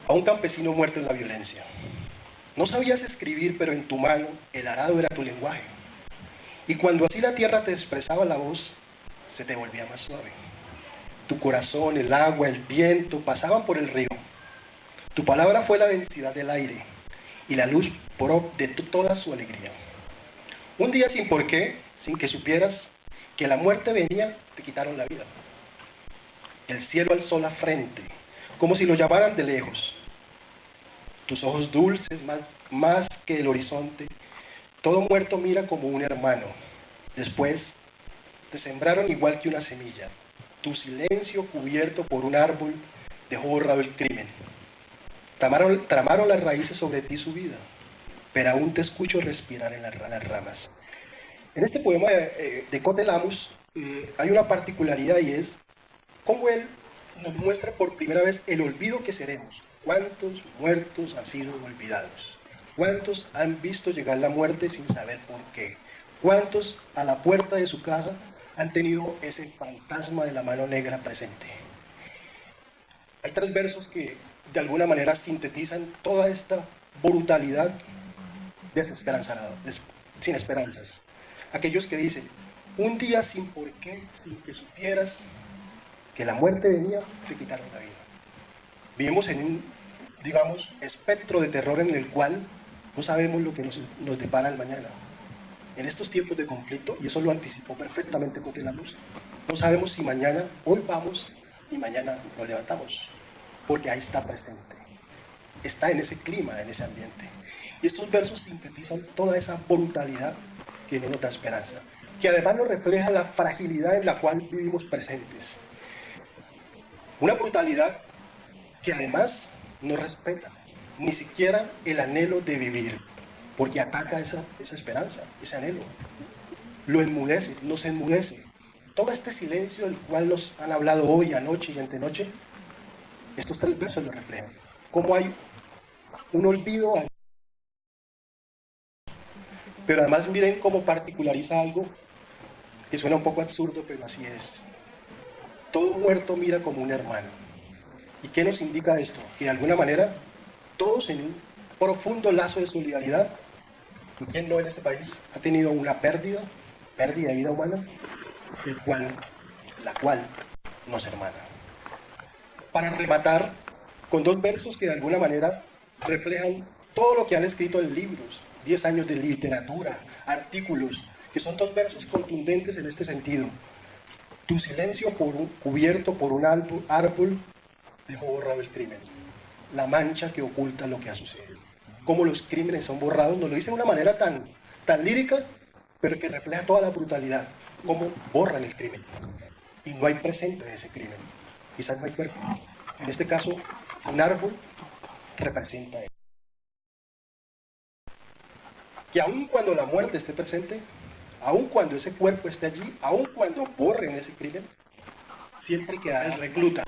a un campesino muerto en la violencia. No sabías escribir, pero en tu mano el arado era tu lenguaje. Y cuando así la tierra te expresaba la voz, se te volvía más suave. Tu corazón, el agua, el viento pasaban por el río. Tu palabra fue la densidad del aire y la luz de toda su alegría. Un día sin por qué, sin que supieras que la muerte venía, te quitaron la vida. El cielo alzó la frente, como si lo llamaran de lejos. Tus ojos dulces, más que el horizonte, todo muerto mira como un hermano. Después, te sembraron igual que una semilla. Tu silencio cubierto por un árbol dejó borrado el crimen. Tramaron las raíces sobre ti su vida, pero aún te escucho respirar en las ramas. En este poema de Cote Lamus hay una particularidad, y es cómo él nos muestra por primera vez el olvido que seremos. ¿Cuántos muertos han sido olvidados? ¿Cuántos han visto llegar la muerte sin saber por qué? ¿Cuántos a la puerta de su casa han tenido ese fantasma de la mano negra presente? Hay 3 versos que de alguna manera sintetizan toda esta brutalidad desesperanzada, sin esperanzas. Aquellos que dicen: un día sin por qué, sin que supieras que la muerte venía, te quitaron la vida. Vivimos en un, digamos, espectro de terror en el cual no sabemos lo que nos depara el mañana. En estos tiempos de conflicto, y eso lo anticipó perfectamente Cote Lamus, no sabemos si mañana, hoy vamos y mañana nos levantamos, porque ahí está presente. Está en ese clima, en ese ambiente. Y estos versos sintetizan toda esa brutalidad que no nos da esperanza, que además nos refleja la fragilidad en la cual vivimos presentes. Una brutalidad que además no respeta ni siquiera el anhelo de vivir, porque ataca esa esperanza, ese anhelo. Lo enmudece, nos enmudece. Todo este silencio del cual nos han hablado hoy, anoche y antenoche, estos 3 versos lo reflejan. Cómo hay un olvido, pero además miren cómo particulariza algo que suena un poco absurdo, pero así es. Todo muerto mira como un hermano. ¿Y qué nos indica esto? Que de alguna manera, todos en un profundo lazo de solidaridad, ¿y quién no en este país ha tenido una pérdida de vida humana, la cual nos hermana? Para rematar, con 2 versos que de alguna manera reflejan todo lo que han escrito en libros, 10 años de literatura, artículos, que son 2 versos contundentes en este sentido. Tu silencio cubierto por un árbol dejó borrado el crimen, la mancha que oculta lo que ha sucedido. Cómo los crímenes son borrados, nos lo dice de una manera tan lírica, pero que refleja toda la brutalidad, cómo borran el crimen. Y no hay presente de ese crimen, quizás no hay cuerpo. En este caso, un árbol representa eso. Que aun cuando la muerte esté presente, aun cuando ese cuerpo esté allí, aun cuando borren ese crimen, siempre quedará el recluta.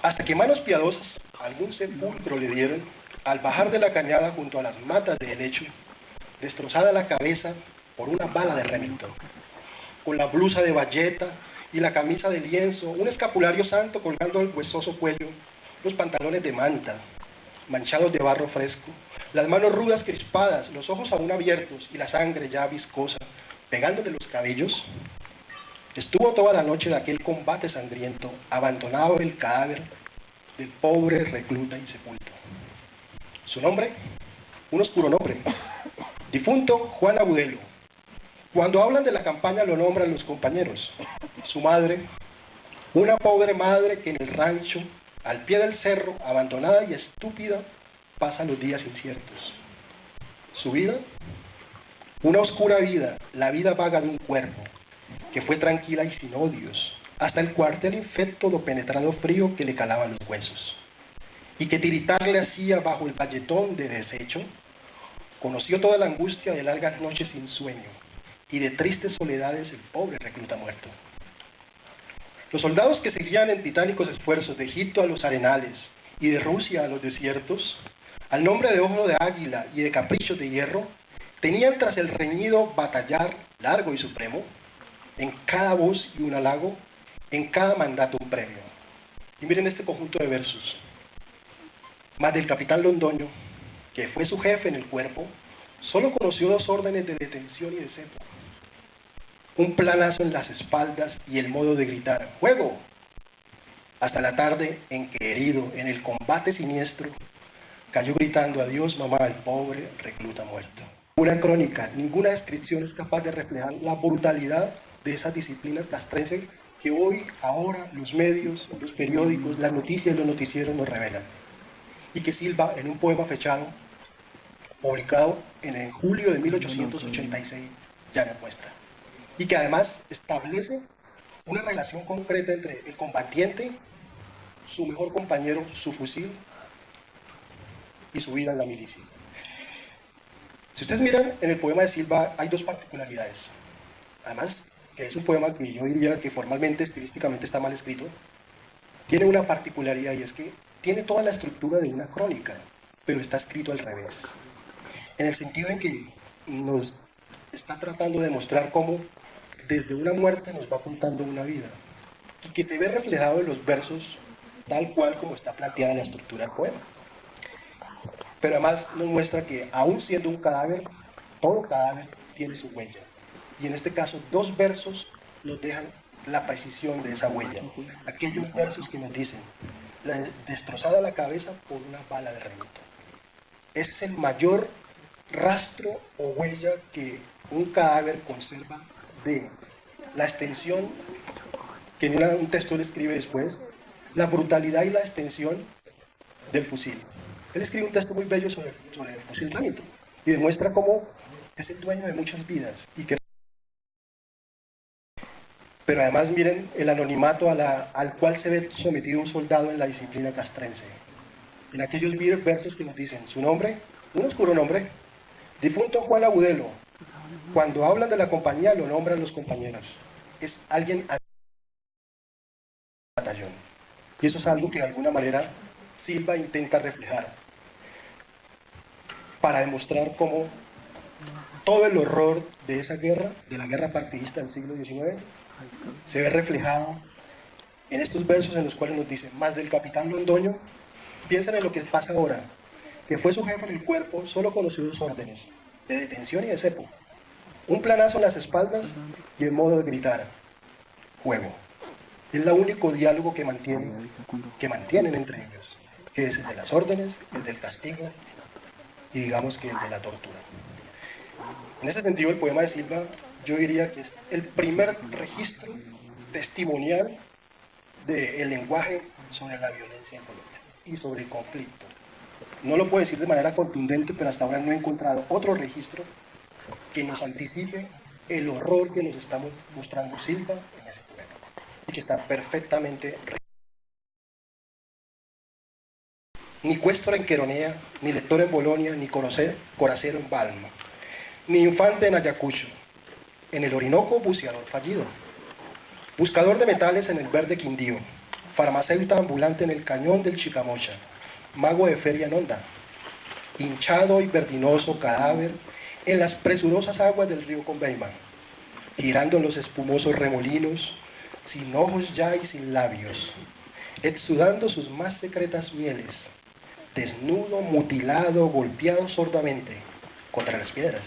Hasta que manos piadosas algún sepulcro le dieron, al bajar de la cañada junto a las matas de helecho, destrozada la cabeza por una bala de Remington, con la blusa de bayeta y la camisa de lienzo, un escapulario santo colgando del huesoso cuello, los pantalones de manta, manchados de barro fresco, las manos rudas crispadas, los ojos aún abiertos y la sangre ya viscosa, pegándole los cabellos. Estuvo toda la noche de aquel combate sangriento, abandonado el cadáver del pobre recluta insepulto. Su nombre, un oscuro nombre, difunto Juan Agudelo. Cuando hablan de la campaña lo nombran los compañeros. Su madre, una pobre madre que en el rancho, al pie del cerro, abandonada y estúpida, pasa los días inciertos. Su vida, una oscura vida, la vida vaga de un cuerpo, que fue tranquila y sin odios, hasta el cuartel infecto do penetrado frío que le calaba los huesos, y que tiritar le hacía bajo el valletón de desecho. Conoció toda la angustia de largas noches sin sueño, y de tristes soledades el pobre recluta muerto. Los soldados que seguían en titánicos esfuerzos de Egipto a los arenales, y de Rusia a los desiertos, al nombre de ojo de águila y de caprichos de hierro, tenían tras el reñido batallar largo y supremo, en cada voz y un halago, en cada mandato un premio. Y miren este conjunto de versos. Mas del capitán Londoño, que fue su jefe en el cuerpo, solo conoció 2 órdenes de detención y de cepo. Un planazo en las espaldas y el modo de gritar ¡fuego! Hasta la tarde en que, herido en el combate siniestro, cayó gritando adiós mamá al pobre recluta muerto. Una crónica, ninguna descripción es capaz de reflejar la brutalidad de esas disciplinas castrenses que hoy, ahora, los medios, los periódicos, las noticias y los noticieros nos revelan. Y que Silva, en un poema fechado, publicado en julio de 1886, ya no muestra. Y que además establece una relación concreta entre el combatiente, su mejor compañero, su fusil y su vida en la milicia. Si ustedes miran, en el poema de Silva hay 2 particularidades. Además, que es un poema que yo diría que formalmente, estilísticamente está mal escrito, tiene una particularidad y es que tiene toda la estructura de una crónica, pero está escrito al revés. En el sentido en que nos está tratando de mostrar cómo desde una muerte nos va contando una vida. Y que se ve reflejado en los versos tal cual como está planteada la estructura del poema. Pero además nos muestra que aún siendo un cadáver, todo cadáver tiene su huella. Y en este caso 2 versos nos dejan la precisión de esa huella. Aquellos versos que nos dicen, destrozada la cabeza por una bala de remoto. Es el mayor rastro o huella que un cadáver conserva de la extensión, que en un texto le escribe después, la brutalidad y la extensión del fusil. Él escribe un texto muy bello sobre el fusilamiento y demuestra cómo es el dueño de muchas vidas y que... Pero además miren el anonimato al cual se ve sometido un soldado en la disciplina castrense. En aquellos versos que nos dicen su nombre, un oscuro nombre, difunto Juan Agudelo. Cuando hablan de la compañía lo nombran los compañeros. Es alguien al batallón. Y eso es algo que de alguna manera Silva intenta reflejar para demostrar cómo todo el horror de esa guerra, de la guerra partidista del siglo XIX, se ve reflejado en estos versos en los cuales nos dicen, más del capitán Londoño, piensen en lo que pasa ahora, que fue su jefe en el cuerpo, solo conoció 2 órdenes, de detención y de cepo. Un planazo en las espaldas y el modo de gritar, juego. Es el único diálogo que mantienen entre ellos, que es el de las órdenes, el del castigo y digamos que el de la tortura. En ese sentido, el poema de Silva, yo diría que es el primer registro testimonial del lenguaje sobre la violencia en Colombia y sobre el conflicto. No lo puedo decir de manera contundente, pero hasta ahora no he encontrado otro registro que nos anticipe el horror que nos está mostrando Silva en ese poema y que está perfectamente ni Cuestor en Queronea, ni lector en Bolonia, ni coracero en Balma, ni infante en Ayacucho, en el Orinoco buceador fallido, buscador de metales en el verde Quindío, farmacéutico ambulante en el cañón del Chicamocha, mago de feria en Honda, hinchado y verdinoso cadáver en las presurosas aguas del río Conveima, girando en los espumosos remolinos, sin ojos ya y sin labios, exudando sus más secretas mieles, desnudo, mutilado, golpeado sordamente contra las piedras,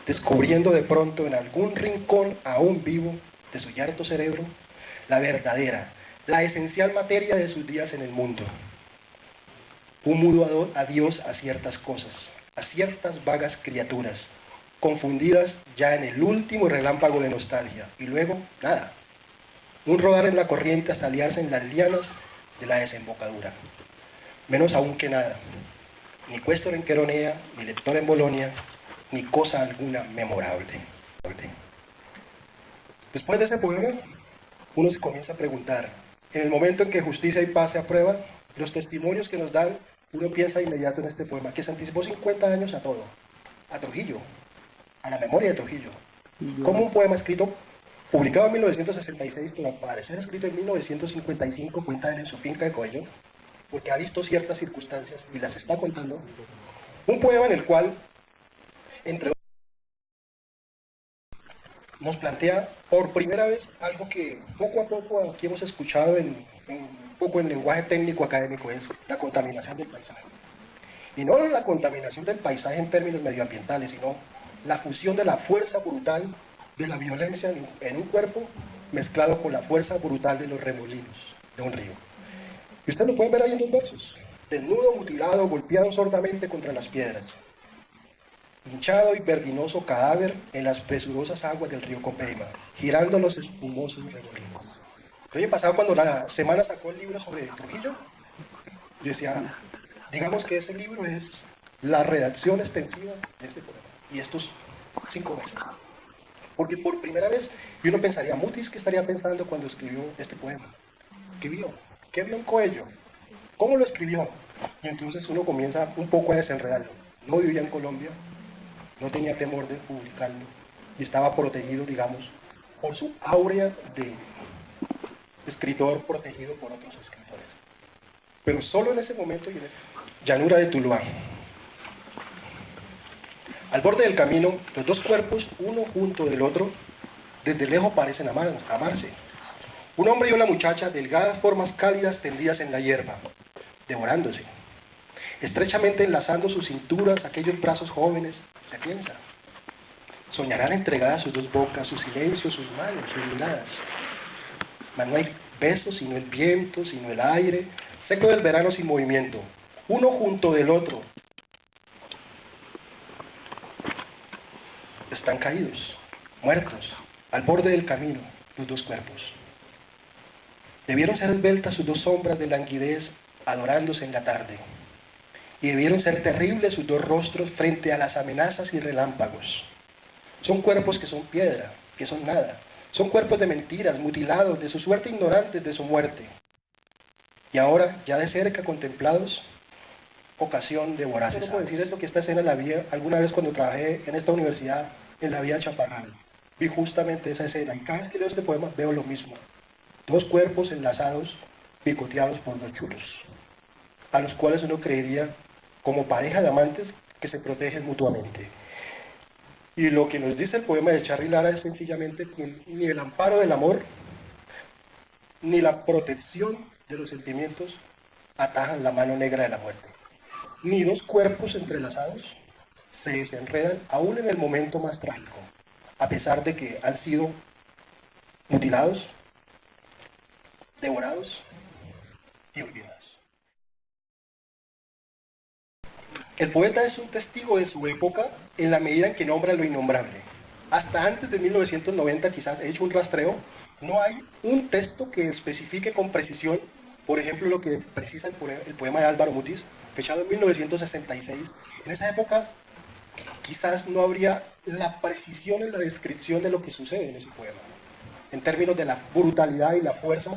descubriendo de pronto en algún rincón aún vivo de su yerto cerebro la verdadera, la esencial materia de sus días en el mundo. Un mudo adiós a ciertas cosas, a ciertas vagas criaturas, confundidas ya en el último relámpago de nostalgia, y luego, nada. Un rodar en la corriente hasta aliarse en las lianas de la desembocadura. Menos aún que nada, ni Cuestor en Queronea, ni lector en Bolonia, ni cosa alguna memorable. Después de ese poema, uno se comienza a preguntar, en el momento en que justicia y paz se aprueban, los testimonios que nos dan, uno piensa inmediato en este poema, que se anticipó 50 años a todo, a Trujillo, a la memoria de Trujillo. Como un poema escrito, publicado en 1966, pero al parecer escrito en 1955, cuenta él en su finca de Coello, porque ha visto ciertas circunstancias y las está contando. Un poema en el cual, entre nos plantea por primera vez algo que poco a poco aquí hemos escuchado en poco en lenguaje técnico académico, es la contaminación del paisaje. Y no la contaminación del paisaje en términos medioambientales, sino la fusión de la fuerza brutal de la violencia en un cuerpo mezclado con la fuerza brutal de los remolinos de un río. Y ustedes lo pueden ver ahí en los versos. Desnudo, mutilado, golpeado sordamente contra las piedras. Hinchado y vertiginoso cadáver en las presurosas aguas del río Copeima, girando los espumosos remolinos. El año pasado, cuando la semana sacó el libro sobre Trujillo, yo decía, digamos que ese libro es la redacción extensiva de este poema. Y estos 5 versos. Porque por primera vez, y uno pensaría, Mutis, ¿qué estaría pensando cuando escribió este poema? ¿Qué vio? ¿Qué vio en Coello? ¿Cómo lo escribió? Y entonces uno comienza un poco a desenredarlo. No vivía en Colombia, no tenía temor de publicarlo, y estaba protegido, digamos, por su áurea de escritor protegido por otros escritores. Pero solo en ese momento y en esa llanura de Tuluá, al borde del camino, los dos cuerpos, uno junto del otro, desde lejos parecen amarse. Un hombre y una muchacha, delgadas formas cálidas tendidas en la hierba, devorándose. Estrechamente enlazando sus cinturas, aquellos brazos jóvenes, se piensa. Soñarán entregadas sus dos bocas, su silencio, sus manos, sus miradas. Mas no hay besos, sino el viento, sino el aire, seco del verano sin movimiento, uno junto del otro. Están caídos, muertos, al borde del camino, los dos cuerpos. Debieron ser esbeltas sus dos sombras de languidez adorándose en la tarde. Y debieron ser terribles sus dos rostros frente a las amenazas y relámpagos. Son cuerpos que son piedra, que son nada. Son cuerpos de mentiras, mutilados, de su suerte ignorantes de su muerte. Y ahora, ya de cerca contemplados, ocasión de voraces. No puedo decir esto, que esta escena la vi alguna vez cuando trabajé en esta universidad, en la vía Chaparral. Vi justamente esa escena, y cada vez que leo este poema veo lo mismo. Dos cuerpos enlazados, picoteados por dos chulos, a los cuales uno creería, como pareja de amantes, que se protegen mutuamente. Y lo que nos dice el poema de Charly Lara es sencillamente que ni el amparo del amor, ni la protección de los sentimientos atajan la mano negra de la muerte. Ni dos cuerpos entrelazados se desenredan aún en el momento más trágico, a pesar de que han sido mutilados, devorados y olvidados. El poeta es un testigo de su época en la medida en que nombra lo innombrable. Hasta antes de 1990, quizás he hecho un rastreo, no hay un texto que especifique con precisión, por ejemplo, lo que precisa el poema de Álvaro Mutis, fechado en 1966. En esa época quizás no habría la precisión en la descripción de lo que sucede en ese poema, en términos de la brutalidad y la fuerza,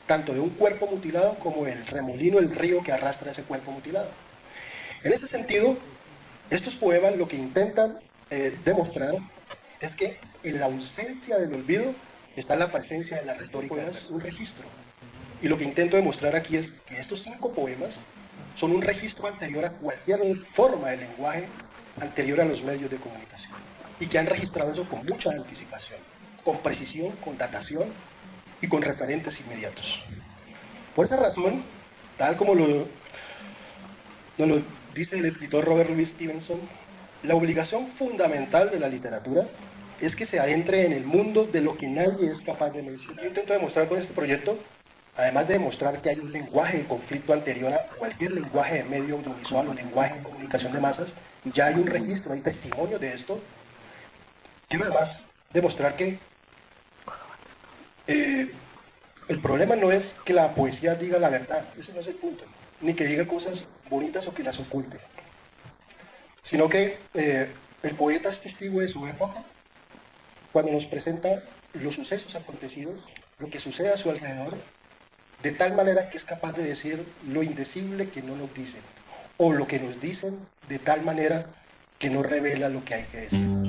tanto de un cuerpo mutilado como del remolino, el río que arrastra ese cuerpo mutilado. En ese sentido, estos poemas lo que intentan demostrar es que en la ausencia del olvido está la presencia de la retórica, es un registro. Y lo que intento demostrar aquí es que estos 5 poemas son un registro anterior a cualquier forma de lenguaje anterior a los medios de comunicación. Y que han registrado eso con mucha anticipación, con precisión, con datación y con referentes inmediatos. Por esa razón, tal como nos lo dice el escritor Robert Louis Stevenson, la obligación fundamental de la literatura es que se adentre en el mundo de lo que nadie es capaz de mencionar. Yo intento demostrar con este proyecto, además de demostrar que hay un lenguaje de conflicto anterior a cualquier lenguaje de medio audiovisual o lenguaje de comunicación de masas, ya hay un registro, hay testimonio de esto. Quiero además demostrar que el problema no es que la poesía diga la verdad, ese no es el punto, ni que diga cosas bonitas o que las oculte, sino que el poeta es testigo de su época cuando nos presenta los sucesos acontecidos, lo que sucede a su alrededor, de tal manera que es capaz de decir lo indecible que no nos dicen, o lo que nos dicen de tal manera que no revela lo que hay que decir.